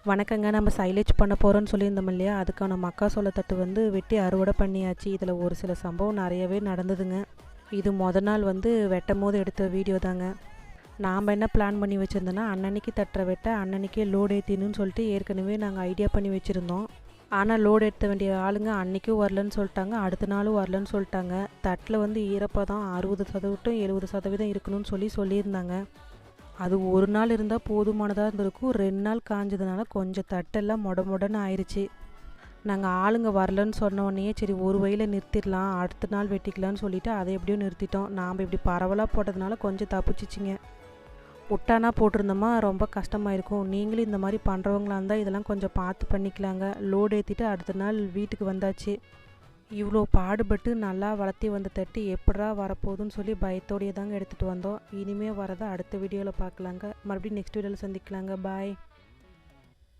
வணக்கங்க. நம்ம சைலேஜ் பண்ண போகிறோன்னு சொல்லியிருந்தோம் இல்லையா, அதுக்கான மக்காசோள தட்டு வந்து வெட்டி அறுவடை பண்ணியாச்சு. இதில் ஒரு சில சம்பவம் நிறையவே நடந்ததுங்க. இது நாள் வந்து வெட்டும் போது எடுத்த வீடியோ தாங்க. நாம் என்ன பிளான் பண்ணி வச்சுருந்தோன்னா, அன்னன்னைக்கு தட்டுற வெட்ட அன்னன்னைக்கே லோடு ஏற்றினுன்னு சொல்லிட்டு ஏற்கனவே நாங்கள் ஐடியா பண்ணி வச்சுருந்தோம். ஆனால் லோடு ஏற்ற வேண்டிய ஆளுங்க அன்றைக்கும் வரலன்னு சொல்லிட்டாங்க, அடுத்த நாளும் வரலன்னு சொல்லிட்டாங்க. தட்டில் வந்து ஈரப்பதம் 60% 70% இருக்கணும்னு சொல்லியிருந்தாங்க. அது ஒரு நாள் இருந்தால் போதுமானதாக இருந்திருக்கும். 2 நாள் காஞ்சதுனால கொஞ்சம் தட்டெல்லாம் மொடன்னு ஆயிடுச்சு. நாங்கள் ஆளுங்க வரலன்னு சொன்ன உடனேயே சரி ஒரு வழியில் நிறுத்திடலாம், அடுத்த நாள் வெட்டிக்கலான்னு சொல்லிவிட்டு அதை எப்படியோ நிறுத்திட்டோம். நாம் இப்படி பரவலாக போட்டதுனால கொஞ்சம் தப்பிச்சிச்சிங்க. ஒட்டானா போட்டிருந்தோமா ரொம்ப கஷ்டமாயிருக்கும். நீங்களும் இந்த மாதிரி பண்ணுறவங்களா இருந்தால் இதெல்லாம் கொஞ்சம் பார்த்து பண்ணிக்கலாங்க. லோடு ஏற்றிட்டு அடுத்த நாள் வீட்டுக்கு வந்தாச்சு. இவ்வளோ பாடுபட்டு நல்லா வளர்த்தி வந்த தட்டு எப்படா வரப்போகுதுன்னு சொல்லி பயத்தோடையே தாங்க எடுத்துகிட்டு வந்தோம். இனிமேல் வரதை அடுத்த வீடியோவில் பார்க்கலாங்க. மறுபடியும் நெக்ஸ்ட் வீடியோவில் சந்திக்கலாங்க. பாய்.